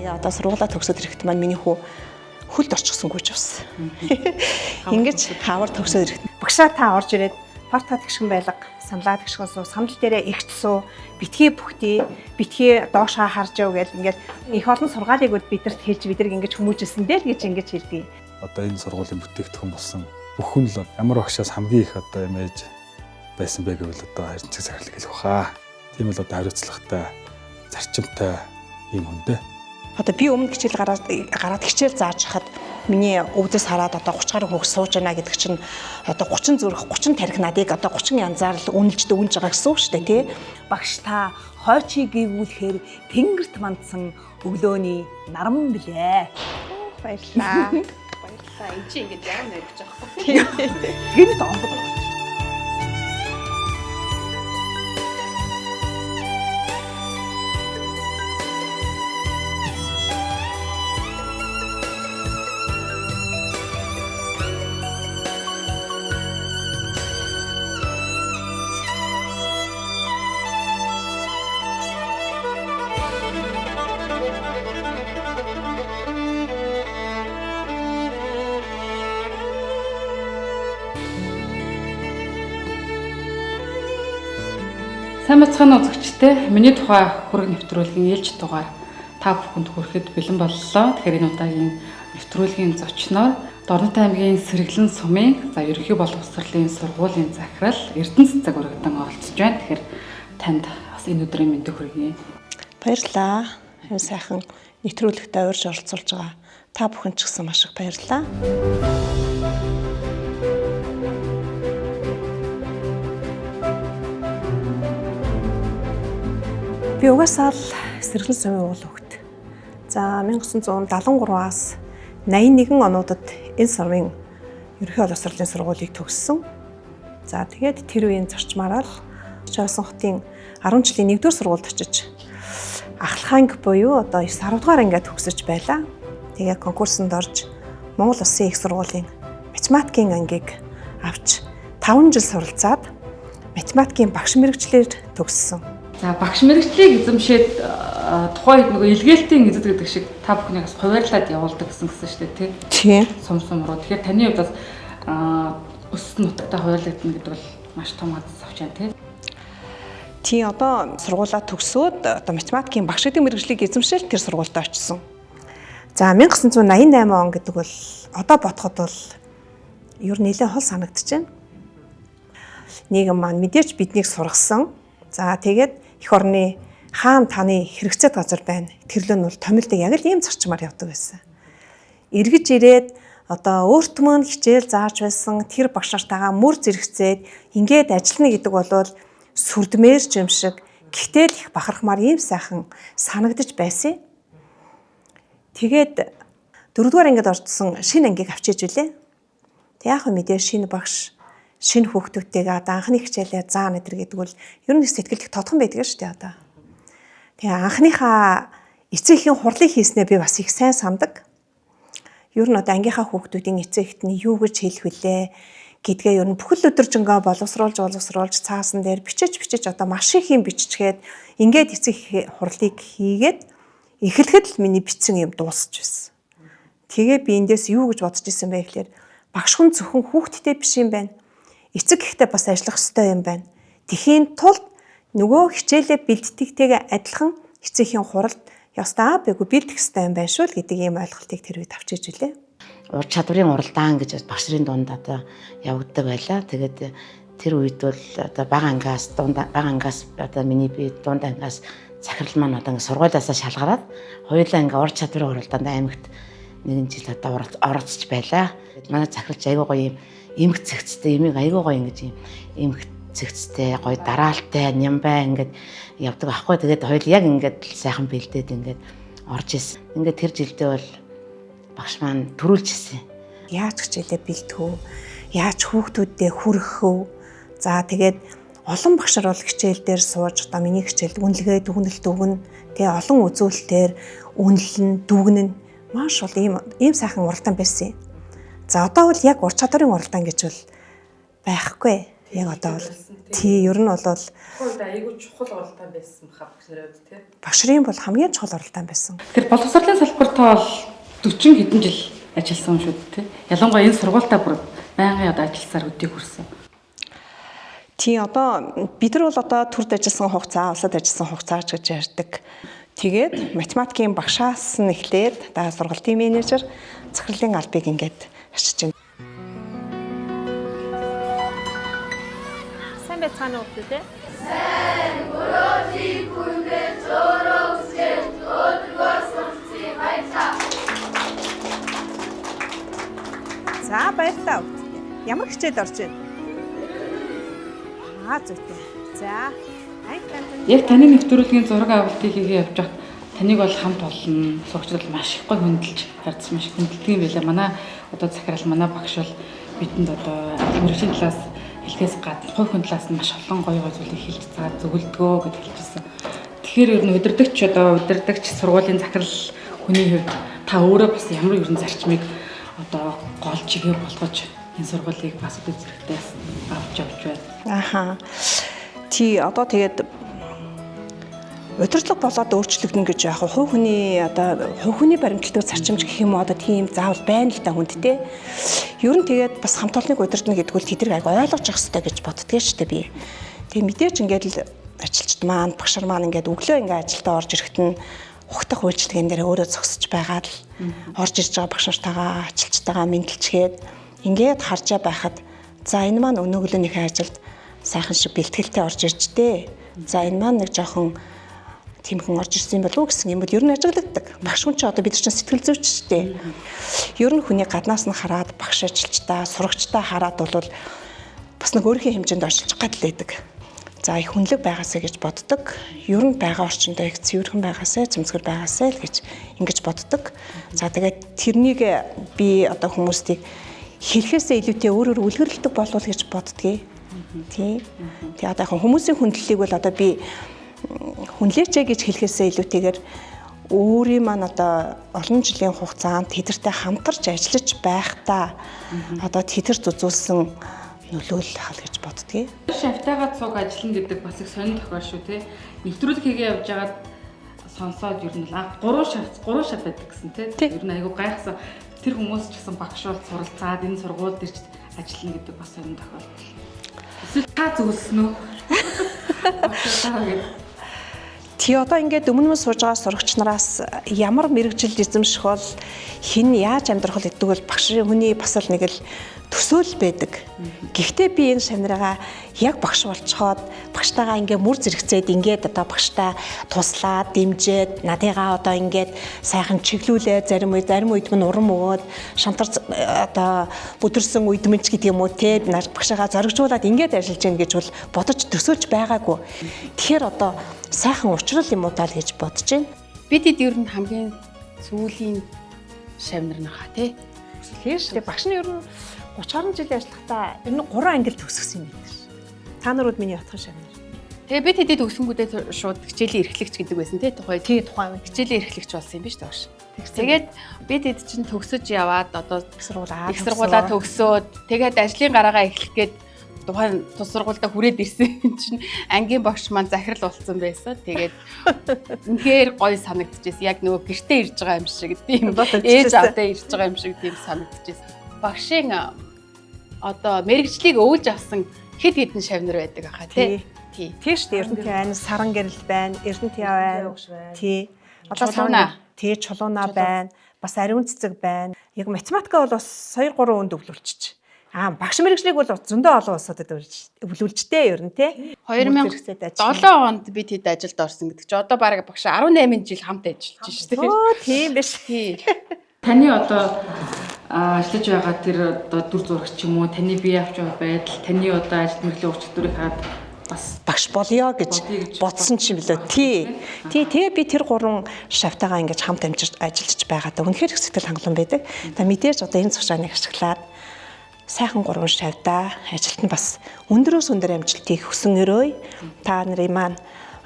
Одоо сургуулаа төгсөд ирэхэд маань миний хүү хөлд орчихсонгүй ч бас. Ингэж хавар төгсөд ирэхэд багшаа та орж ирээд парта тэгшгэн байлга, саналаа тэгшгэн суу, санал дээрээ эгч суу, битгий бүхтий, битгий доошоо харж яв гэл ингээд их олон сургаалыг бидэрт хэлж бидрэг ингэж хүмүүжсэн дээ л гэж ингэж хэлдэг. Одоо энэ сургуулийн бүтээгдэхүүн болсон бүх хүн л ямар багшаас хамгийн их одоо имэж байсан бэ гэвэл одоо харилцаг захирлаг хэлэх баха. Тийм л одоо хариуцлагатай, зарчимтай юм хүндээ. Одоо би өмнө хичээл гараад хичээл зааж хахад миний өвдөс хараад одоо 30 гаруй хүүхд сууж байна гэдэг чинь одоо 30 зүрх 30 тарих надыг одоо 30 янзаар л үнэлж дүгнж байгаа гэсэн үг шүү дээ тий. Багш та хойчийг гүйгүүлэхээр тэнгэрт мандсан өглөөний наран блэ. Баярлалаа. Баярлалаа. Энд чи ингэж ярам найрч байгаа байхгүй. Тэгээд онгод. Сайн бацхан үзэгчтэй миний тухай хүрэг нэвтрүүлгийн ээлж дугаар та бүхэнд хүрэхэд бэлэн боллоо. Тэгэхээр энэ удаагийн нэвтрүүлгийн зочноор Дорнот аймгийн Сэргэлэн сумын ерөнхий боловсролын сургуулийн захирал Эрдэнэ Цэцэг өргөдөн оролцож байна. Тэгэхээр танд бас энэ өдрийн мэндийг хүргэе. Баярлалаа. Энэ сайхан нэвтрүүлэгтээ урьж оролцуулж байгаа та бүхэн ч гэсэн маш их баярлалаа. Би угаасаа л Сэргэлэн сумын уул хөвгт. За 1973-аас 81 онуудад энэ сумын ерөнхий боловсролын сургуулийг төгссөн. За тэгээд тэр үеийн зарчмаараа л Чойсон хотын 10 жилийн 1-р сургуульд очиж ахлах анги буюу одоо 9-10 дугаар ангиад төгсөж байлаа. Тэгээд конкурсанд орж Монгол Улсын их сургуулийн математикийн ангийг авч 5 жил суралцаад математикийн багш мэргэжлэр төгссөн. За багш мэргэжлийг эзэмшээд тухайн нөгөө илгээлтийн эзэд гэдэг шиг та бүхнийг бас хуваарлаад явуулдаг гэсэн шүү дээ Тийм. Сум руу. Тэгэхээр таны хувьд бас өссөн нутагтаа хуваарлагдана гэдэг бол маш том хадас авч байна тий. Тийм одоо сургуулаа төгсөөд одоо математикийн багш гэдэг мэргэжлийг эзэмшээл тэр сургуульд очсон. За 1988 он гэдэг бол одоо бодоход бол ер нь нэлээд хол санагдчихэв. Нийгэм маань мэдээж биднийг сургасан. За тэгээд эх орны хаан таны хэрэгцээт газар байна. Тэрлөө нь бол томилдог яг л ийм зарчмаар явдаг байсан. Эргэж ирээд одоо өөртөө мөн хичээл зааж байсан тэр багш нартайгаа мөр зэрэгцээд ингээд ажиллана гэдэг бол сүрдмээр ч юм шиг гэхдээ л их бахархмаар ийм сайхан санагдаж байсан. Тэгээд 4-р ангид орсон шинэ ангийг авчиж үлээ. Тэг яг мэдээж шинэ багш шинэ хүүхдүүдтэйгээ одоо анхны хичээлээ заана гэдэг бол ер нь сэтгэл их тодхон байдаг шүү дээ одоо. Тэгээ анхныхаа эцэгхийн хурлыг хийснээр би бас их сайн сандаг. Ер нь одоо ангийнхаа хүүхдүүдийн эцэгт нь юу гэж хэлэх вүлээ гэдгээ ер нь бүхэл өдөржингөө боловсруулж цаасан дээр бичиж одоо маш их юм биччихээд ингээд эцэг хурлыг хийгээд эхлэхэд л миний бичсэн юм дуусч байсан. Тэгээ би эндээс юу гэж бодож исэн бэ гэхээр багш хүн зөвхөн хүүхдтэй биш юм байна. Эцэг ихтэй бас ажиллах ёстой юм байна. Тэхийн тулд нөгөө хичээлээ бэлддэгтэйгээ адилхан эцэгхийн хуралд ёстой байгуу бэлдэх ёстой юм байна шүү л гэдэг ийм ойлголтыг тэр үед авчиж үлээ. Ур чадварын уралдаан гэж багш нарын дунд одоо явагддаг байлаа. Тэгээд тэр үед бол одоо бага ангиас одоо миний би дунд ангиас захирал маань одоо сургуулиасаа шалгараад хоёулаа ингээ ур чадварын уралдаанд аймагт нэгэн жил одоо оролцож байлаа. Манай захиралч айгүй гоё юм эмх цэгцтэй эмийг айгүй гоё ингэж юм эмх цэгцтэй гоё дараалтай нямбай ингээд явдаг аахгүй. Тэгээд хоёул яг ингээд сайхан бэлдээд ингээд орж исэн. Ингээд тэр жилдээ бол багш маань төрүүлчихсэн. Яаж хичээлээ бэлдэх үү? Яаж хүүхдүүдэд хүргэх үү? За тэгээд олон багшар бол хичээл дээр сууж одоо миний хичээлд үнэлгээ дүгнэлт өгнө. Тэгээ олон үзүүлэлтээр үнэлэн дүгнэн маш бол ийм сайхан уралдаан байсан. За одоо бол яг ур чадварын уралдаан гэж бол байхгүй. Яг одоо бол тий ер нь бол Хойд айгүй чухал оролтоо байсан баха багш нарын тий. багш нарын бол хамгийн чухал оролтоо байсан. Тэгэхээр боловсролын салбарт бол 40 хэдэн жил ажилласан шүү дээ тий. Ялангуяа энэ сургуультаа бүр байнгын одоо ажилласаар өдийг хүрсэн. Тий одоо бид нар бол одоо төрд ажилласан хугацаа, улсад ажилласан хугацаа гэж ярьдаг. Тэгээд математикийн багшаас нь эхлээд даа сургалтын менежер, захирлын албыг ингээд арчиж байна. Сайн байцгаана уу гэдэг те? За баярлалаа. Ямар хичээл орж байна? Зүйтэй. За. Яг таны нэвтрүүлгийн зураг авалтыг хийгээ явж байхад таныг бол хамт олон суугчид бол маш их гой хөндлөж харьцсан маш хөндлөдөг юм байлаа. Манай одоо захирал манай багш бол бидэнд одоо мэрэгжлийн талаас хэлхээс гадна гой хөндлөөс нь маш олон гоё зүйлийг хэлж цаад зөвлөдгөө гэж хэлжсэн. Тэгэхээр ер нь удирдагч сургуулийн захирал хүний хувьд та өөрөө бас ямар ерөн зарчмыг одоо гол чигээ болгож энэ сургуулийг бас үйл зэрэгтэй авч явж байна. Аха. Тий одоо тэгээд удирдлага болоод өөрчлөгдөн гэж яг хувь хүний баримтлагдаг зарчимч гэх юм уу одоо тийм заавал байна л да хүнд те. Ер нь тэгээд бас хамт олоныг удирдна гэдэг нь тэднийг айгу ойлгож явах хэрэгтэй гэж боддгоо шүү дээ би. Тэгээд мэдээж ингээд л ажилчид маань багшар маань ингээд өглөө ингээд ажилдаа орж ирэхэд нь ухтах үйлчлэгэн дээр өөрөө зогсож байгаад л орж ирж байгаа багшартайгаа ажилчтайгаа мэдлчгээд ингээд харжаа байхад за энэ маань өнөөгөлөөнийхөө ажилд сайхан шиг бэлтгэлтэй орж ирж дээ. За энэ маань нэг жоохон тиймхэн орж ирсэн юм болов уу гэсэн юм бол ер нь ажиглагддаг. Багш хүн чи одоо бид чинь сэтгэл зүйч шүү дээ. Ер нь хүний гаднаас нь хараад багш ажилчдаа, сурагчдаа хараад бол бас нэг өөрийнхөө хэмжээнд оршилж гадлээдэг. За их хүнлэг байгаасаа гэж боддог. Ер нь байгаа орчиндөө их цэвэрхэн байгаасаа, цэмцгэр байгаасаа л гэж ингэж боддог. За тэгээд тэрнийг би одоо хүмүүстийг хэлэхээсээ илүүтэй өөрөөр үлгэрлдэг болов гэж боддгийг. Тий. Тэгээ одоо яг хүмүүсийн хүндлэлийг бол одоо би хүнлээчээ гэж хэлэхээсээ илүүтэйгээр өөрийн маань одоо олон жилийн хугацаанд тэдэртэй хамтарч ажиллаж байхдаа одоо тэдэрт үзүүлсэн нөлөөлөл хал гэж боддгийг. Шавтайгаа цуг ажиллана гэдэг бас их сонир тохиол шүү тий. Нэвтрүүлэг хийгээ явж байгаад сонсоод ер нь л 3 шав байдаг гэсэн тий. Ер нь айгу гайхсан. Тэр хүмүүс ч гэсэн багш бол суралцаад энэ сургууль дээр ч ажиллана гэдэг бас сонир тохиол. Эсвэл та зөвлөсөн үү? Тий одоо ингээд өмнө сууж байгаа сурагч нараас ямар мэрэгжил эзэмших бол хэн яаж амьдрах гэдэг бол багшийн хүний бас л нэг л төсөөл байдаг. Гэхдээ би энэ шавнараа яг багш болцоход багштайгаа ингээ мүр зэрэгцээд ингээд одоо багштай туслаад дэмжээд надыгаа одоо ингээд сайхан чиглүүлээ зарим үед нь урам өгөөд шантар одоо бүдэрсэн үдмэлж гэдэг юм уу те багшаагаа зоригжуулаад ингээд ажиллаж гин гэж бол бодож төсөөлж байгаагүй. Тэгэхээр одоо сайхан уучрал юм уу даа л гэж бодож байна. Бид ер нь хамгийн сүүлийн шавнар нахаа тий. Тийм шүү дээ. Багш нь ер нь 30 гаруй жилийн ажиллахдаа ер нь 3 ангил төгсгсөн юм байна. Та нарууд миний отхон шавнар. Тэгээ бид хэдий төгсөнгүүдээ шууд хичээлийн эрхлэгч гэдэг байсан тий тухай хичээлийн эрхлэгч болсон юм биш үү багш. Тэгээд бид хэд чинь төгсөж яваад одоо их сургуулаа төгсөөд тэгээд ажлын гараагаа эхлэх гээд тухайн тус сургуультай хүрээд ирсэн чинь ангийн багш маань захирал болсон байсан. Тэгээд үнэхээр гоё санагдчихсэн. Яг нөгөө гэртээ ирж байгаа юм шиг тийм ээж авдаа ирж байгаа юм шиг тийм санагдчихсэн. Багшийн одоо мэрэгжлийг өвлж авсан хэд хэдэн шавнар байдаг хаа тий. Тийм шүү дээ. Эрдэнэтийн айн саран гэрэл байна. Эрдэнэтийн айн тий. Одоо чулууна. Тий чулууна байна. Бас ариун цэцэг байна. Яг математика бол бас 2-3 өнд өвлүүлчих. Багш мэрэгжлийг бол зөндөө олон улсуудад өвлүүлжтэй ер нь тий. 2007 онд бид хэд ажилд орсон гэдэг чи одоо бараг багш 18 жил хамт ажиллаж шүү дээ. Тийм биш. Таны одоо ажиллаж байгаа тэр одоо дүр зурагч юм уу, таны бие авч байгаа байдал, таны одоо ажил мэргэжлийн урчлалыг хаад бас багш болёо гэж бодсон ч юм билүү. Тий. Тэгээ би тэр 3 шавтайгаа ингэж хамт ажиллаж байгаадаа үнэхээр их сэтгэл хангалуун байдаг. Та мэдээж одоо энэ цогцооныг ашиглаад сайхан 3 шавьдаа ажилт нь бас өндөрөөс өндөр амжилтыг хүсэн өрөөе. Та нарын маань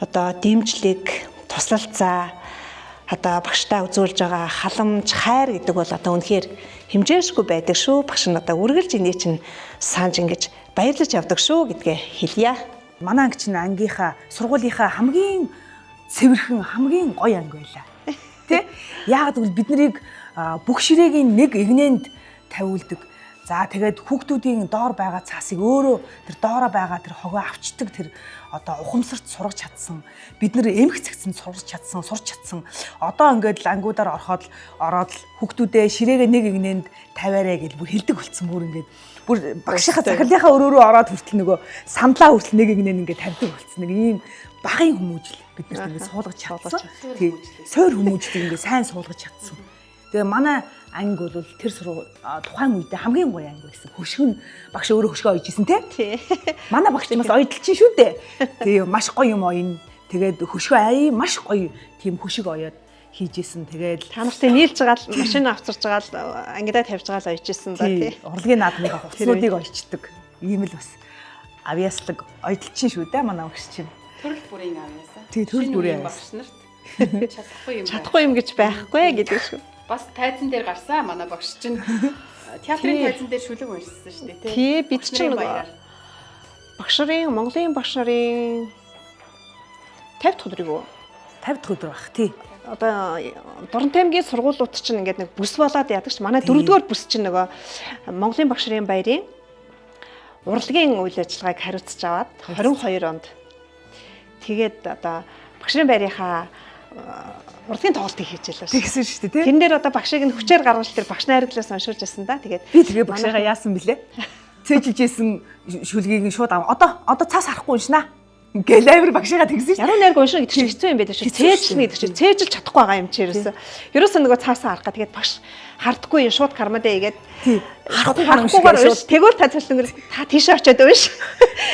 одоо дэмжлэг, туслалцаа одоо багштай үзүүлж байгаа халамж, хайр гэдэг бол одоо үнэхээр хэмжээшгүй байдаг шүү. Багш нь одоо үргэлж энийг чинь санаж ингэж баярлаж явдаг шүү гэдгээ хэлье. Манай анги чинь ангийнхаа сургуулийнхаа хамгийн цэвэрхэн хамгийн гоё анги байлаа. Тэ? Яагаад гэвэл бид нарыг бүх ширээгийн нэг игнэнд тавиулдаг. За тэгээд хүүхдүүдийн доор байгаа цаасыг өөрөө тэр доороо байгаа тэр хогоо авчдаг тэр одоо ухамсарт сургаж чадсан. Бид нэр эмх цэгцэнд сурч чадсан. Одоо ингээд л ангиудаар ороод хүүхдүүдээ ширээгээ нэг игнэнд тавиарэ гэж бүр хилдэг болцсон бүр ингээд бүр багшийнхаа захирлынхаа өрөөрөө ороод хүртэл нөгөө сандлаа хүртэл нэг игнэнд ингээд тавьдаг болцсон. Нэг ийм багын хүмүүжил бид нарт ингээд суулгаж чадсан. Тий. Сойр хүмүүжлийг ингээд сайн суулгаж чадсан. Тэгээ манай анги бол тэр тухайн үедээ хамгийн гоё анги байсан. Хөшгөн багш өөрөө хөшгөө ойж исэн тий. Манай багш бас ойдолч шүү дээ. Тэгээ маш гоё юм ойн. Тэгээд хөшгөө маш гоё тийм хөшиг оёод хийжсэн. Тэгээд та нартай нийлж байгаа л машин авчирж байгаа л ангидаа тавьж байгаа л ойжсэн да тий. Урлагийн наадмынхаа хувцсуудыг ойчдаг. Ийм л бас авьяаслаг ойдолчин шүү дээ манай багш чинь. Төрөл бүрийн авьяасаа. Тий, төрөл бүрийн багш нарт чадахгүй юм гэж байхгүй гэдэг шүү. Бас тайзан дээр гарсан манай багш чинь театрын тайзан дээр шүлэг уншсан шүү дээ тий. Бид чинь багш нарын Монголын багш нарын 50 дахь өдрийг үү? 50 дахь өдөр баг тий. Одоо Дорнот аймгийн сургуулиуд чинь ингээд нэг бүс болоод яадаг ч манай 4-р бүс чинь нөгөө Монголын багш нарын баярын урлагийн үйл ажиллагааг хариуцж аваад 22 онд тэгээд одоо багш нарын баярынхаа урлагийн тоглолтыг хийж байлаа шүү. Тэгсэн шүү дээ тий. Тэн дээр одоо багшийг нь хүчээр гаргаж тэр багш найрглаас уншуулж байсан да. Тэгээд би тэгээ багшаа яасан бэлээ? Цээжилжсэн шүлгийг нь шууд одоо цаас харахгүй уншнаа. Гэл амир багшаа тэгсэн шүү. Яруу найрг уншина гэдэг чинь хэцүү юм байдаг шүү. Цээжлнэ гэдэг чинь цээжилж чадахгүй байгаа юм чи ерөөсөө. Ерөөсөө нөгөө цаасаа харах га тэгээд багш хардггүй юм шууд кармадэ игээд харахгүйгээр унш. Тэгвэл та цалингэр та тийшээ очиод унш.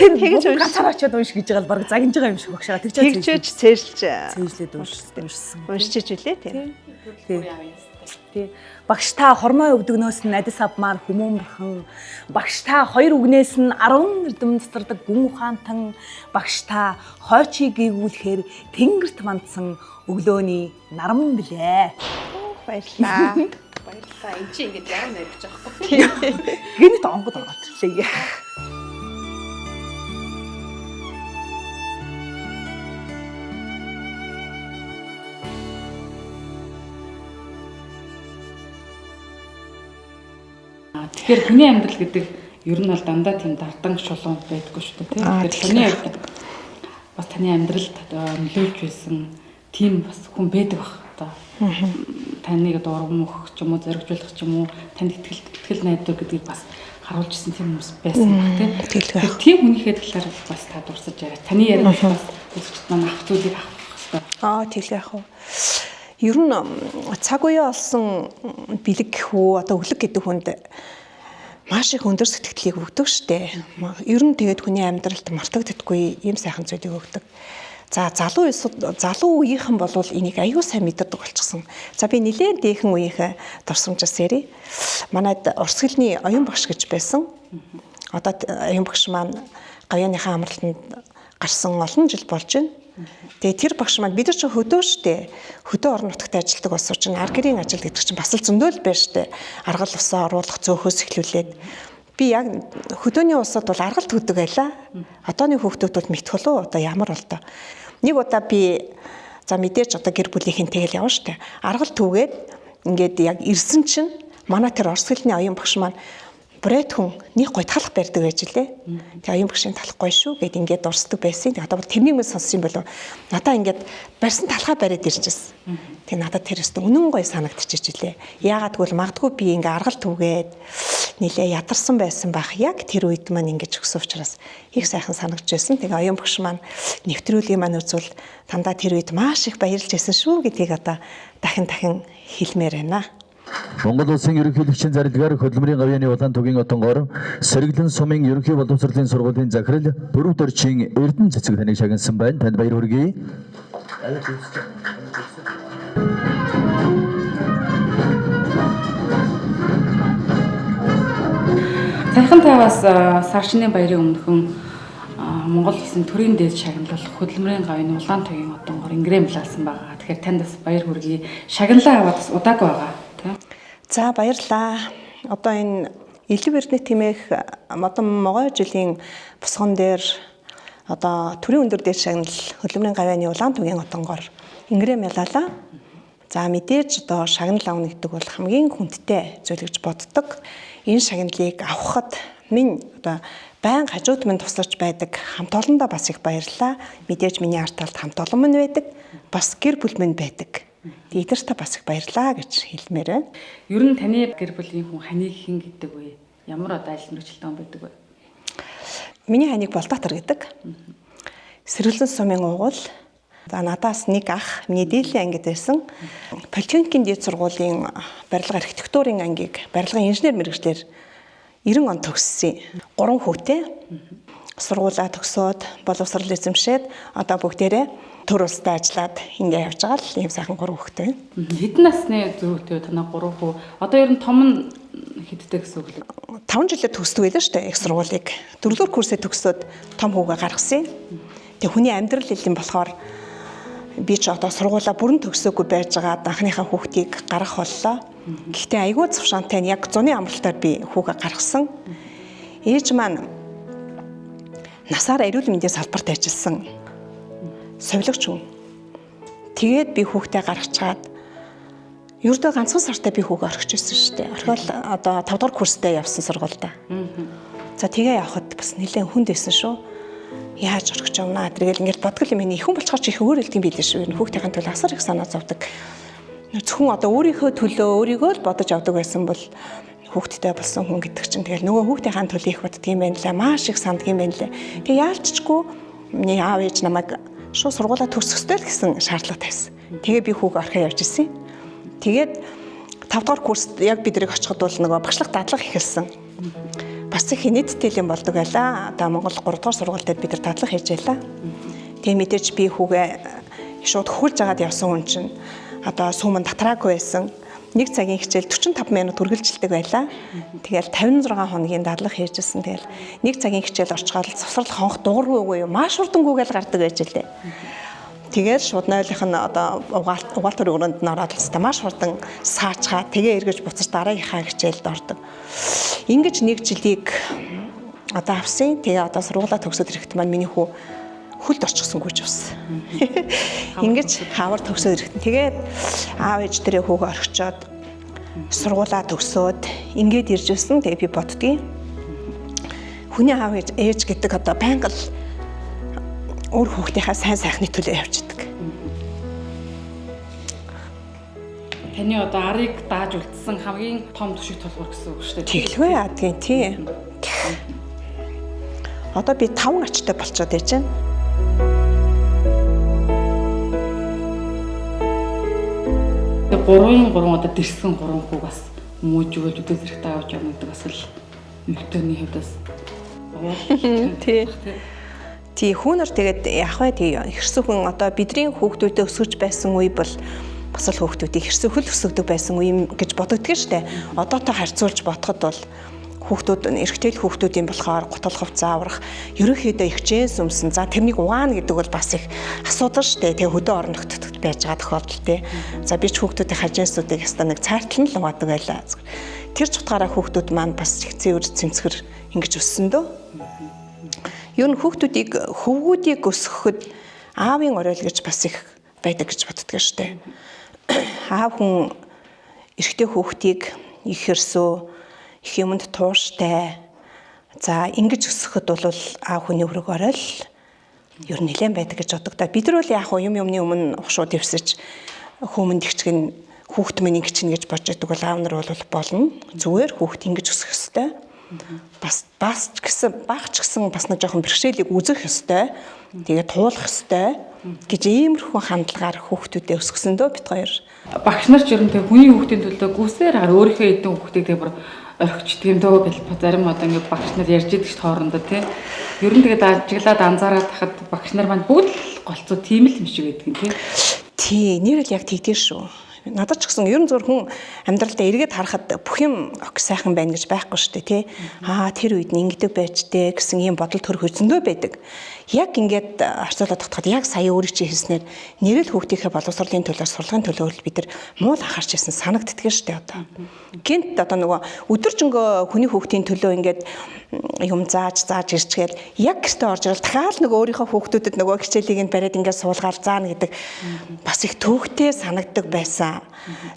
Тэгэж унш. Гацаар очиод унш гэж байгаа л баг загинж байгаа юм шиг багшаа тэгжээж цээжлээд уншсан. Уншиж үлээ тийм. Тий. Багш та хормой өгдөгнөөс нь адис авмаар хүмүүмэрхэн. Багш та хоёр үгнээс нь 10 эрдэм цэцэрдэг гүн ухаантан. Багш та хойчийг гүйгүүлэхээр тэнгэрт мандсан өглөөний наран блэ. Баярлаа. Баярлалаа. Энд чи ингэж яруу найрч байгаа байхгүй. Гэнэт онгод ороод ирлээ. Тэгэхээр хүний амьдрал гэдэг ер нь бол дандаа тийм дардан шулуун байдаггүй шүү дээ. Тэгэхээр хүний хувьд бас таны амьдралд нөлөөлж байсан тийм бас хүн байдаг бах. Одоо таныг урам өгөх ч юм уу, зоригжуулах ч юм уу, танд итгэл найдвар гэдгийг бас харуулж ирсэн тийм хүмүүс байсан баг тийм. Тийм хүнийхээ талаар бас та дурсаж яриа. Таны яриад бас үзэгчд маань авах зүйлийг авах хэрэгтэй. Тэгэл яах вэ? Ер нь цаг үе олсон бэлэг гэхүү одоо өглөг гэдэг хүнд маш их өндөр сэтгэлийг өгдөг штэ. Ер нь тэгээд хүний амьдралд мартагддаггүй ийм сайхан зүйлийг өгдөг. За залуу үеийнхэн бол энийг аюу сайн мэддэг болчихсон. За би нэлээд дээхэн үеийнхээ дурсамжаас ярив. Манайд урс хэлний оюун багш гэж байсан. Одоо оюун багш маань гавьяаныхаа амралтанд гарсан олон жил болж байна. Тэгээ тэр багш маань бид нар ч хөдөө штэ. Хөдөө орон нутагт ажилладаг болсон чинь аргэрийн ажил гэдэг чинь бас л зөндөл байна штэ. Аргал усаа оруулах зөөхөөс эхлүүлээд би яг хөдөөний усад бол аргалт хөдөг байлаа. Одооны хүүхдүүд бол мэдхүл үү одоо ямар бол тоо. Нэг удаа би за мэдээж одоо гэр бүлийнхэн тэгэл явна штэ. Аргалт түгээд ингээд яг ирсэн чинь манай тэр орс хэлний оюун багш маань Брэд хүн нэг гой талах барьдаг байж лээ. Тэгээ оюун багшийн талах гоё шүү гэд ингээд дурсдаг байсан. Тэгээ одоо тэрнийг мэл сонссон юм болов. Надаа ингээд барьсан талхаа бариад ирчихсэн. Тэгээ надад тэр өстө үнэн гоё санагдчихэж лээ. Яагаад гэвэл магадгүй би ингээд аргал түгээд нилээ ядарсан байсан байх. Яг тэр үед маань ингээд өгсөн учраас их сайхан санагдчихсэн. Тэгээ оюун багш маань нэвтрүүлгийн маань үзвэл дандаа тэр үед маш их баярлж байсан шүү гэдгийг одоо дахин хэлмээр байна. Монгол улсын ерөнхийлөгчийн зарилгаар хөдөлмөрийн гавьяаны улаан тугийн отонгоор Сэргэлэн сумын ерөнхий боловсролын сургуулийн захирал Бүрэг Дорчин Эрдэнэ цэцэг таныг шагнасан байна. Танд баяр хүргэе. Саяхан таваас сар шинийн баярын өмнөхөн Монгол улсын төрийн дээд шагналуулах хөдөлмөрийн гавьяаны улаан тугийн отонгоор ингрэмлалсан байгаа. Тэгэхээр танд бас баяр хүргэе. Шагналаа аваад бас удаагүй байгаа. За баярлалаа. Одоо энэ Илүү эрдэнэ тэмээх модон могой жилийн босгон дээр одоо төрийн өндөр дээр шагнал хөдөлмөрийн гавьяаны улаан түгийн отонгоор ингрэм ялаалаа. За мэдээж одоо шагнал авна гэдэг бол хамгийн хүндтэй зүйл гэж боддог. Энэ шагналыг авахад минь одоо байн хажууд минь тусалж байдаг хамт олондоо бас их баярлалаа. Мэдээж миний арт талд хамт олон минь байдаг. Бас гэр бүл минь байдаг. Эдгээртээ бас их баярлалаа гэж хэлмээр байна. Ер нь таны гэр бүлийн хүн ханийг хэн гэдэг вэ? Ямар одоо ажил мэргэжилтэн байдаг вэ? Миний ханийг Болдоотор гэдэг. Сэргэлэн сумын уугуул. За надаас нэг ах, миний дээдлийн ангид байсан. Политехникийн дээд сургуулийн барилга архитектурын ангийг барилгын инженер мэргэжлэр 90 он төгссөн. 3 хүүтэй. Сургуулаа төгсөөд боловсрол эзэмшээд одоо бүгдээрээ төр улстай ажиллаад ингэ явж байгаа л ийм сайхан 3 хүүтэй. Хэдэн насны зөрүүтэй танаа 3 хүү? Одоо ер нь том нь хэдтэй гэсэн үг лээ? 5 жилээр төгсдөг байлаа шүү дээ их сургуулийг. 4-р курсээ төгсөөд том хүүгээ гаргасан. Тэгээ хүний амьдрал хэлэн болохоор би ч одоо сургуулаа бүрэн төгсөөгүй байж байгаа анхныхаа хүүхдийг гаргах боллоо. Гэхдээ айгүй завшаантай яг зуны амралтаар би хүүгээ гаргасан. Ээж маань насаараа эрүүл мэндийн салбарт ажилласан. Совилогч хүн. Тэгээд би хүүхдээ гаргачаад ердөө ганцхан сартай би хүүгээ орхиж ирсэн шүү дээ. Орхиол одоо 5 дугаар курстэй явсан сургуультай. За тэгээ явхад бас нэлээд хүнд байсан шүү. Яаж орхиж явнаа тэргээл ингээд бодгол юм миний ихэн болцохоор чи их өөр хэлдэг юм билээ шүү. Хүүхдийн төлөө асар их санаа зовдөг. Зөвхөн одоо өөрийнхөө төлөө өөрийгөө л бодож авдаг байсан бол хүүхдтэй болсон хүн гэдэг чинь тэгэл нөгөө хүүхдийн төлөө их боддөг юм байна лээ. Маш их санддаг юм байна лээ. Тэгээ яалччгүй миний аав ээж намайг шууд сургуулаа төгсөхтэй л гэсэн шаардлага тавьсан. Тэгээ би хүүгээ орхио явж ирсэн. Тэгээд 5 дугаар курст яг бидрийг очиход бол нөгөө багшлах дадлага эхэлсэн. Бас их нийттэй юм болдог байлаа. Одоо Монгол 3 дугаар сургуультай бид нар дадлага хийж байлаа. Тэгээ мэдээж би хүүгээ шууд хөхүүлж агаад явсан хүн чинь одоо сүүмэн татраагүй байсан. 1 цагийн хичээл 45 минут үргэлжилдэг байлаа. Тэгэл 56 хоногийн дадлага хийжсэн. Тэгэл 1 цагийн хичээл орчхоор завсрал хонх дуургүй юу? Маш урдангүйгээл гардаг байж лээ. Тэгээд шууд нойлынх нь одоо угаалтар өрөөнд нь ороод л маш хурдан саачгаа тэгээ эргэж буцаж дараагийнхаа хичээлд ордог. Ингэж 1 жилийг одоо авсан. Тэгээ одоо сургуулаа төгсөд ирэхэд маань миний хүү хөлд орчихсонгүй ч бас. Ингэж хавар төгсөд ирэхэд. Тэгээд аав ээж дээрээ хүүгээ орхичоод сургуулаа төгсөөд ингээд ирж ирсэн. Тэгээ би боддгийн. Хүний аав ээж гэдэг одоо байнга л өөр хүүхдийнхаа сайн сайхны төлөө явж идэг. Таны одоо арыг дааж үлдсэн хамгийн том төшиг толгуур гэсэн үг шүү дээ. Тэглгүй яадгийн тий. Одоо би 5 ачтай болцоод байж байна. Тэгээ 3 одоо дэрсэн 3 хүү бас мууж өгөөж өдөө зэрэгтэй авч явна гэдэг бас л нөхдөний хувьдас. Тий. Тий хүүнэр тэгээд яг бай тий хэрсэг хүн одоо бидний хүүхдүүдэд өсгөж байсан үе бол бас л хүүхдүүдийг хэрсэг хөл өсгдөг байсан үе гэж бодогддог штэ. Одоотой харьцуулж бодоход бол хүүхдүүд эрэгтэй хүүхдүүдийн болохоор гутал хувцас аврах ерөнхийдөө ихчээс өмсөн. За тэрнийг угаана гэдэг бол бас их асуудал штэ. Тэгээ хөдөө орон нутгад байж байгаа тохиолдол тий. За би ч хүүхдүүдийн хажаасуудыг ястаа нэг цайртал нь л угаадаг байлаа. Тэр ч утгаараа хүүхдүүд маань бас их цэвэр цэмцгэр ингэж өссөн дөө. Юу н хүүхдүүдийг хөвгүүдийг өсгөхөд аавын оройл гэж бас их байдаг гэж боддог штэ. Аав хүн эрэгтэй хүүхдийг их хэрсөө их юмд тууштай. За ингэж өсгөхөд бол аав хүний өрөг оройл ер нь нэлээд байдаг гэж боддог. Бид нар бол яг юмны өмнө ухшууд дэвсэж хүмүүнд ихчгэн хүүхд минь ингэж чинь гэж бодож байдаг бол аав нар бол болно. Зүгээр хүүхд ингэж өсгөх ёстой. Бас ч гэсэн багч гэсэн бас нэг жоохон бэрхшээлийг үзэх ёстой. Тэгээд туулах ёстой гэж иймэрхүү хандлагаар хүүхдүүдээ өсгсөн дөө бит хоёр. Багш нар ч ер нь тэг хүний хүүхдийн төлөө гүсээр хар өөрийнхөө эдэн хүүхдийг тэг бүр орхичдаг юм дөө гэж зарим одоо ингээд багш нар ярьж идэг ш хоорондоо тий. Ер нь тэгээд ажиглаад анзаараад тахад багш нар маань бүгд л голцоо тийм л юм шиг байдаг тий. Тий, нэр л яг тэгдэж шүү. Надад ч гэсэн ерөн зур хүн амьдралдаа эргээд харахад бүх юм сайхан байна гэж байхгүй шүү дээ тий. Тэр үед нь ингэдэг байжтэй гэсэн ийм бодол төрөх зөндөө байдаг. Яг ингээд харьцуулаад тогтоход яг сая өөрийг чи хэлснээр нэрэл хүүхдийнхээ боловсролын төлөө сурлагын төлөө бид нар муу анхаарч ирсэн санагддаг шүү дээ одоо. Гинт одоо нөгөө өдөржингөө хүний хүүхдийн төлөө ингээд юм зааж ирчгээл яг гэртээ орж ирэл дахиад нөгөө өөрийнхөө хүүхдүүдэд нөгөө хичээлийг нь бариад ингээд суулгаал заана гэдэг бас их төвхтэй санагддаг байсан.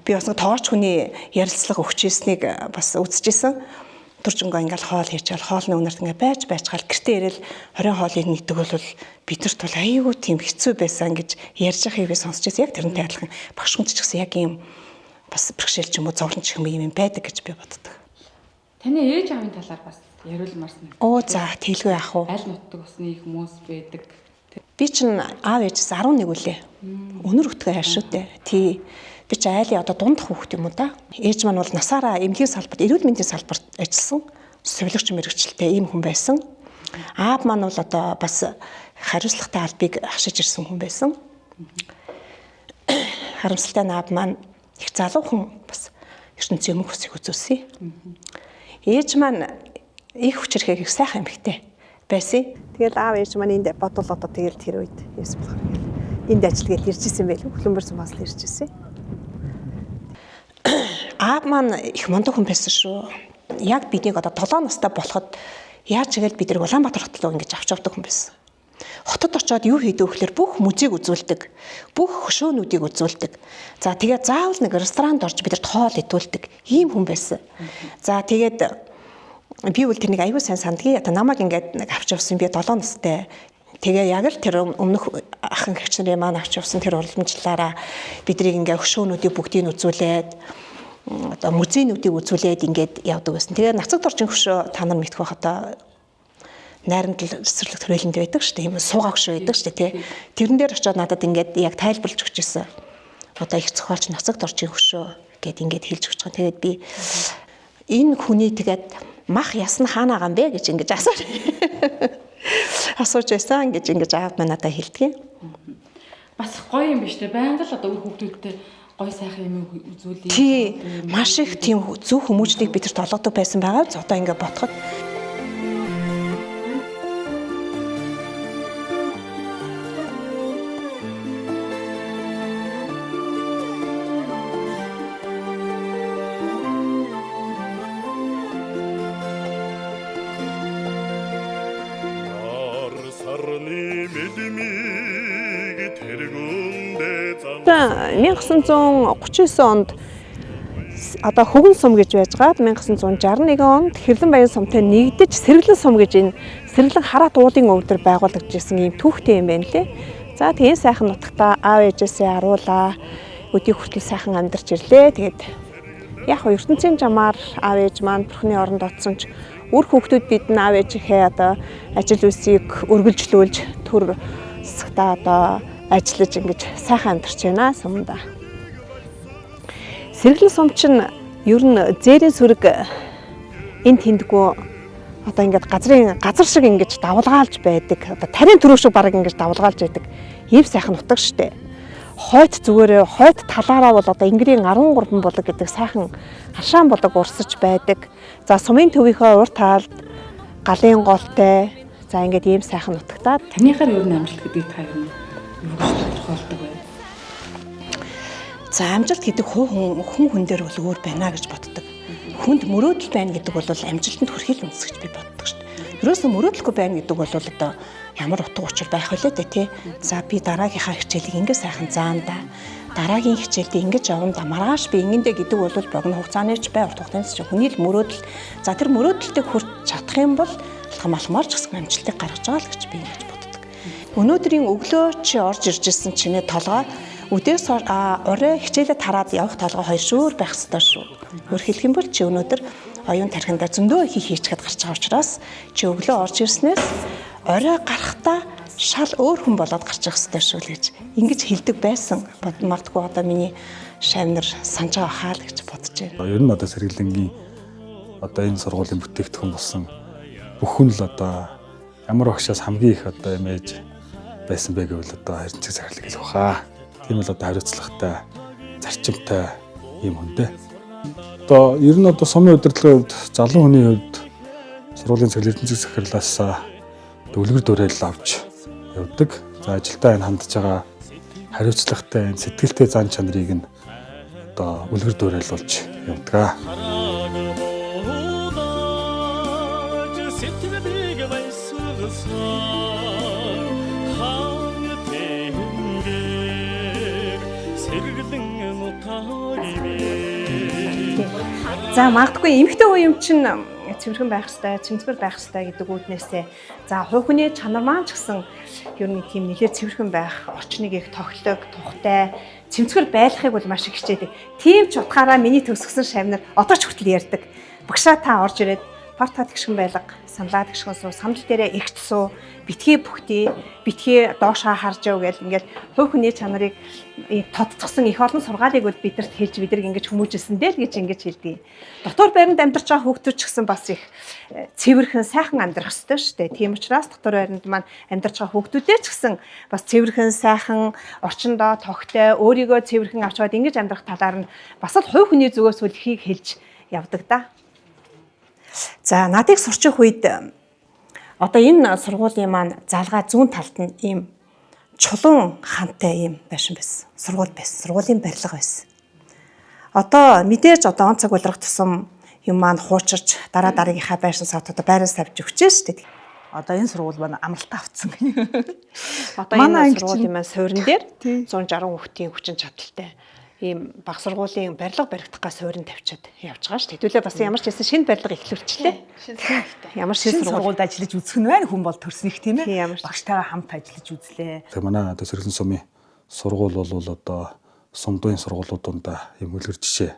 Би бас тоорч хүний ярилцлага өгч ирснийг бас үзчихсэн. Өдөржингөө ингээд хоол хийчихэл хоолны үнэрт ингээд байж гал гэртээ ирэл 20 хоолыг нэгдэг бол бидэрт бол аюу тийм хэцүү байсан гэж ярьж байгааг би сонсч байсан. Яг тэрнтэй адилхан багш хүнд ч гэсэн яг ийм бас бэрхшээл ч юм уу зовлон ч юм байдаг гэж би боддог. Таны ээж аавын талаар бас яриулмаарсан. За тэлгүй яах вэ? Аль нутаг усны хүмүүс байдаг. Би чинь аав ээжээс 11 үлээ. Өнөр өтгөө хайшуутай. Тий. Би ч айлын одоо дундах хүүхэд юм уу да. Ээж маань бол насаараа эмнэлгийн салбарт, эрүүл мэндийн салбарт ажилласан. Сувилагч мэрэгчлээ ийм хүн байсан. Аав маань бол одоо бас хариуцлагатай албыг хашиж ирсэн хүн байсан. Харамсалтай аав маань их залуухан бас ертөнцийн өмнөх хүсийг үзүүлсэн. Ээж маань их хүчрэхэг их сайхан эмэгтэй байсан. Тэгэл аав ээж маань энд бодвол одоо тэгэл тэр үед яс болох юм. Энд ажиллагээл ирж исэн байл. Хөлбөрсөн бас ирж исэн. Аав маань их мундаг хүн байсан шүү. Яг биднийг одоо 7 настай болоход яаж игээл бид нар Улаанбаатар хот руу ингэж авч явдаг хүн байсан. Хотод очиод юу хийдэг вэ гэхээр бүх музейг үзүүлдэг, бүх хөшөөнүүдийг үзүүлдэг. За тэгээд заавал нэг ресторанд орж бидэрт хоол идүүлдэг. Ийм хүн байсан. За тэгээд би бол тэрнийг аюул сайн сандгийн одоо намайг ингээд нэг авч явсан би 7 настай. Тэгээ яг л тэр өмнөх ахын гэгч нарын маань авч явсан тэр уламжлалаараа биднийг ингээд хөшөөнүүдийг бүгдийг үзүүлээд одоо музейнүүдийг үзүүлээд ингээд явдаг байсан. Тэгээ нацагт орчин хөшөө та нар мэдэх байх одоо найрамдал цэцэрлэг төрөлөнд байдаг шүү дээ. Ийм суугаа хөшөө байдаг шүү дээ тий. Тэрэн дээр очиод надад ингээд яг тайлбарлаж өгч ирсэн. Одоо их зохиолч нацагт орчин хөшөө гэд ингээд хэлж өгч байгаа. Тэгээд би энэ хүний тэгээд мах ясна хаана байгаа юм бэ гэж ингэж асууж байсан гэж ингэж аав маань надад хэлдэг. Бас гоё юм биш үү? Байнга л одоо үр хүүхдүүдтэй гоё сайхан юм үзүүлээ. Тий, маш их тийм зөв хүмүүжлийг бидэрт олгодог байсан байгаа. Одоо ингэ бодоход За 1939 онд одоо хөвгөн сум гэж байжгаад 1961 онд Хэрлэн баян сумтай нэгдэж Сэргэлэн сум гэж энэ Сэргэлэн хараат уулын өвдөр байгуулагдчихсан ийм түүхтэй юм байна лээ. За тэгээ сайхан нутагтаа аав ээжээсээ аруулаа. Өдий хүртэл сайхан амьдарч ирлээ. Тэгээд яг ертөнцийн жамаар аав ээж маань бурхны оронд оцсон ч үр хүүхдүүд бид нь аав ээжийнхээ одоо ажил үйлсийг үргэлжлүүлж төр засагтаа одоо ажиллаж ингэж сайхан амьдарч байна сумда. Сэргэлэн сум чинь ер нь зээрийн сүрэг энэ тэндгүү одоо ингээд газар шиг ингэж давлгаалж байдаг. Одоо тарийн төрөв шиг бараг ингэж давлгаалж байдаг. Ийм сайхан нутаг штэ. Хойд зүгээрээ хойд талаараа бол одоо Ингэрийн 13 булаг гэдэг сайхан хашаан булаг урсаж байдаг. За сумын төвийнхөө урт талд галын голтой. За ингээд ийм сайхан нутагтаа Танихаар ер нь амжилт гэдэг та юм юу гэж тодорхойлдог вэ? за амжилт гэдэг хүн дээр бол өөр байна гэж боддог. Хүнд мөрөөдөл байна гэдэг бол амжилтанд хүрэхийг үндэс гэж би боддог шүү дээ. Ерөөсөө мөрөөдөлгүй байна гэдэг бол одоо ямар утга учир байх вэ дээ тий. За би дараагийнхаа хичээлийг ингэ сайхан заана да. Дараагийн хичээлдээ ингэж явна да. Маргааш би ингэндэ гэдэг бол богино хугацааны ч бай урт хугацааны ч хүний л мөрөөдөл. За тэр мөрөөдөлтөд хүрч чадах юм бол алхамалмаар ч гэсэн амжилтыг гаргаж байгаа л гэж би ингэж боддог. Өнөөдрийн өглөө чи орж ирж ирсэн чиний толгой өдөөс орой хичээлээ тараад явах толгой хоёр шүүр байх ёстой шүү. Өөр хэлэх юм бол чи өнөөдөр оюун тархиндаа зөндөө их хийчихэд гарч байгаа учраас чи өглөө орж ирснээс орой гарахдаа шал өөр хүн болоод гарч ирэх ёстой шүү л гэж ингэж хэлдэг байсан. Магадгүй одоо миний шавнар санаж байгаа хаа л гэж бодож байна. Ер нь одоо Сэргэлэнгийн одоо энэ сургуулийн бүтээгдэхүүн болсон бүх хүн л одоо ямар багшаас хамгийн их одоо имиж байсан бэ гэвэл одоо харилцаг захирлаг хэлэх баха. Тийм л одоо хариуцлагатай зарчимтай ийм хүнтэй. Одоо ер нь одоо сумын удирдлагын хувьд залуу хүний хувьд сургуулийн цаглын эрдэнэцэг захирлаас үлгэр дуурайл авч явдаг. За ажилдаа энэ хандж байгаа хариуцлагатай энэ сэтгэлтэй зан чанарыг нь одоо үлгэр дуурайлуулж явдаг. За магадгүй эмэгтэй үе юм чинь цэвэрхэн байх хэрэгтэй, цэмцгэр байх хэрэгтэй гэдэг үүднээсээ за хувь хүний чанар маань ч гэсэн ер нь тийм нэлээд цэвэрхэн байх, орчныг их тоглог, тухтай, цэмцгэр байлгахыг бол маш их хичээдэг. Тийм ч утгаараа миний төгсгсөн шавнар одоо ч хүртэл ярьдаг. Багшаа та орж ирээд порта тэгшгэн байлга, саналаа тэгшгэн суу, санал дээрээ игт суу, битгий бүхтий, битгий доошоо харж яв гэл ингээд хувь хүний чанарыг тодцсон их олон сургаалыг бол бидэрт хэлж бидрэг ингэж хүмүүжүүлсэн дээ л гэж ингэж хэлдэг. Дотор байранд амьдарч байгаа хүүхдүүд ч гэсэн бас их цэвэрхэн сайхан амьдрах ёстой шүү дээ. Тийм учраас дотор байранд маань амьдарч байгаа хүүхдүүдээ ч гэсэн бас цэвэрхэн сайхан орчиндоо тогтой өөрийгөө цэвэрхэн авчгаад ингэж амьдрах талаар нь бас л хувь хүний зүгээс үлхийг хэлж явдаг да. За надыг сурчих үед одоо энэ сургуулийн маань залгаа зүүн талд нь ийм чулуун хантай ийм байшин байсан. Сургууль байсан. Сургуулийн барилга байсан. Одоо мэдээж одоо он цаг улирах тусам юм маань хуучирч дараа дараагийнхаа байшин савд одоо байраас тавьж өгчээ шүү дээ. Одоо энэ сургууль маань амралтаа авцсан. Одоо энэ сургуулийн маань суурин дээр 160 хүүхдийн хүчин чадалтай ийм баг сургуулийн барилга баригдахгаа суурин тавьчаад явж байгаа шүү. Хэдүүлээ бас ямар ч хэлсэн шинэ барилга эхлүүлчихлээ. Ямар шинэ сургуульд ажиллаж үзэх нь байна хүн бол төрснөх тийм ээ. Багштайгаа хамт ажиллаж үзлээ. Тэгээ манай одоо Сэргэлэн сумын сургууль бол одоо сумдын сургуулиуданд юм үлгэр жишээ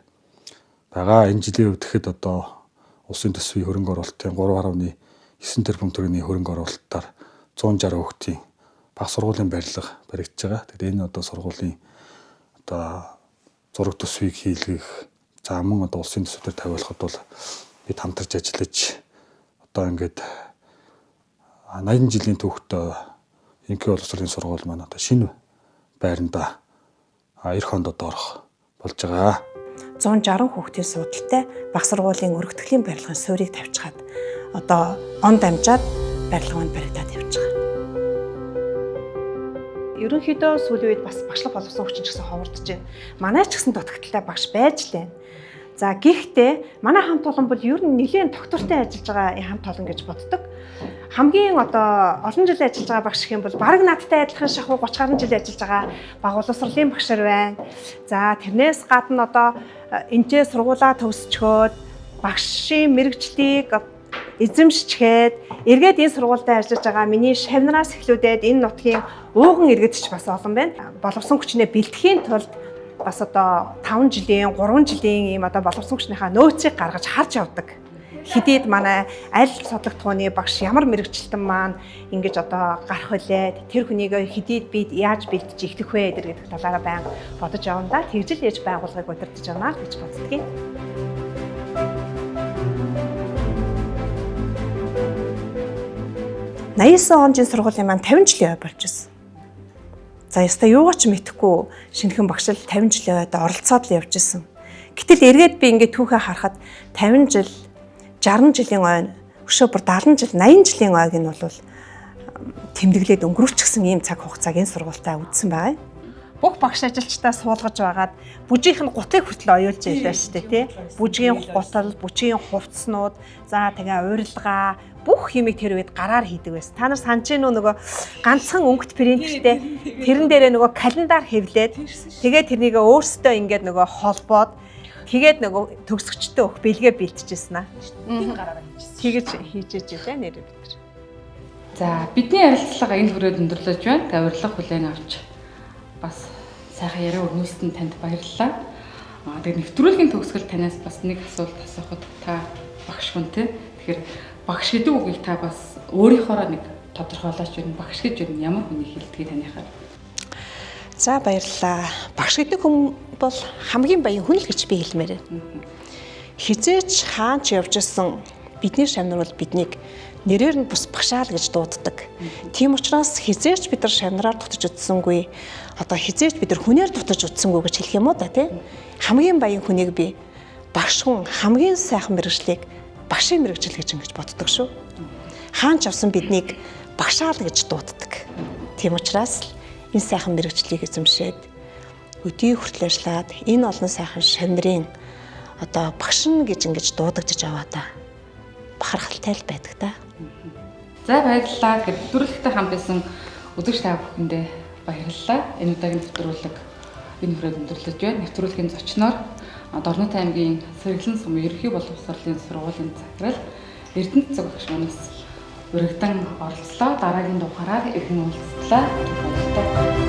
байгаа. Энэ жилийн үед гэхэд одоо улсын төсвийн хөрөнгө оруулалтын 3.9 тэрбум төгрөгийн хөрөнгө оруулалтаар 160 хүүхдийн баг сургуулийн барилга баригдаж байгаа. Тэгэхээр энэ одоо сургуулийн одоо зураг төсвийг хийлгэх, за мөн одоо улсын төсвөөр тавиулахад бол бид хамтарч ажиллаж одоо ингээд 80 жилийн түүхтэй Инкий боловсролын сургууль маань одоо шинэ байранда эх хонд одоо орох болж байгаа. 160 хүүхдийн суудалтай баг сургуулийн өргөтгөлийн барилгын суурийг тавьчихад одоо он дамжаад барилга маань баригдаад явж байгаа. Ерөнхийдөө сүүлийн үед бас багшлах боловсон хүчин ч гэсэн ховордож байна. Манай ч гэсэн дутагдaltaй багш байж лээ. За гэхдээ манай хамт олон бол ер нь нэлээд доктортой ажиллаж байгаа хамт олон гэж боддог. Хамгийн одоо олон жил ажиллаж байгаа багш гэх юм бол бараг надтай адилхан шахуу 30 гаруй жил ажиллаж байгаа баг боловсролын багш нар байна. За тэрнээс гадна одоо энэчээ сургуулаа төгсчхөөд багшийн мэрэгчлийг эзэмшчихэд эргээд энэ сургуультай ажиллаж байгаа миний шавнараас эхлүүлээд энэ нутгийн ууган иргэдч бас олон байна. Боловсон хүчнээ бэлтгэхийн тулд бас одоо 5 жилийн 3 жилийн ийм одоо боловсон хүчнийхаа нөөцийг гаргаж харж явдаг. Хидээд манай аль содлогдохооны багш ямар мэрэгчлэн маань ингэж одоо гарах вүлээ. Тэр хүнийг хидээд бид яаж бэлтэж ихтэх вэ гэдэг талаараа байнга бодож явна да. Тэгжил ээж байгууллагыг удирдах байна гэж боддгийг. 89 онд сургуулийн маань 50 жилийн ой болж байсан. За яста юугаа ч мэдэхгүй шинэхэн багшил 50 жилийн ойд оролцоод л явж исэн. Гэтэл эргээд би ингээд түүхээ харахад 50 жил, 60 жилийн ой, өшөө бүр 70 жил, 80 жилийн ойг нь бол тэмдэглээд өнгөрүүлчихсэн ийм цаг хугацааг энэ сургуультай үзсэн байгаа. Бүх багш ажилчдаа суулгаж байгаад бүжийнх нь гутлыг хүртэл оюулж байлаа шүү дээ тий. Бүжгийн гутал, бүжгийн хувцснууд, за тэгээ урилга бүх юмыг тэр үед гараар хийдэг байсан. Та нар санаж гэнэ нөгөө ганцхан өнгөт принтертэй тэрэн дээрээ нөгөө календар хэвлээд тэгээд тэрнийг өөрсдөө ингээд нөгөө холбоод тэгээд нөгөө төгсөгчтэй өөх бэлгээ бэлтжижсэн аа. Гараараа хийжсэн. Тэгэж хийжээж байлаа нэр бид. За бидний ярилцлага энэ хүрээд өндөрлөж байна. Тавирлага хүлээн авч бас сайхан яриа өрнүүлсэнд танд баярлалаа. Тэгээд нэвтрүүлгийн төгсгөл танаас бас нэг асуулт асуухад та багш хүн те. Тэгэхээр багш гэдэг үгийг та бас өөрийнхоороо нэг тодорхойлооч юу багш гэж юу ямар хүнийг хэлдгийг таныхаар. За баярлалаа. Багш гэдэг хүн бол хамгийн баян хүн л гэж би хэлмээр байна. Хизээч хаач явж исэн бидний шавнар бол биднийг нэрээр нь бус багшаал гэж дууддаг. Тийм учраас хизээч бид нар шавнараар тогтож үтсэнгүй одоо хизээч бид нар хүнээр дутаж утсангүй гэж хэлэх юм уу да тий. Хамгийн баян хүнийг би багш хүн хамгийн сайхан мэрэгжлийг багшийн мэрэгжил гэж ингэж боддог шүү. Хаан ч авсан биднийг багшаал гэж дууддаг. Тийм учраас энэ сайхан мэрэгжлийг эзэмшээд өдий хүртэл ажиллаад энэ олон сайхан шамрын одоо багш нь гэж ингэж дуудагдж аваа та. Бахархалтай л байдаг та. За баярлалаа. Тэгэхээр нэвтрүүлэгтэй хамт байсан үзэгч та бүхэндээ баярлалаа. Энэ удаагийн нэвтрүүлэг энэ хүрээд өндөрлөж байна. Нэвтрүүлгийн зочноор Дорнот аймгийн Сэргэлэн сумын ерөнхий боловсролын сургуулийн захирал Эрдэнэт цаг багш манаас өргөдөн оролцлоо. Дараагийн дугаараар иргэн уулзлаа. Баярлалаа.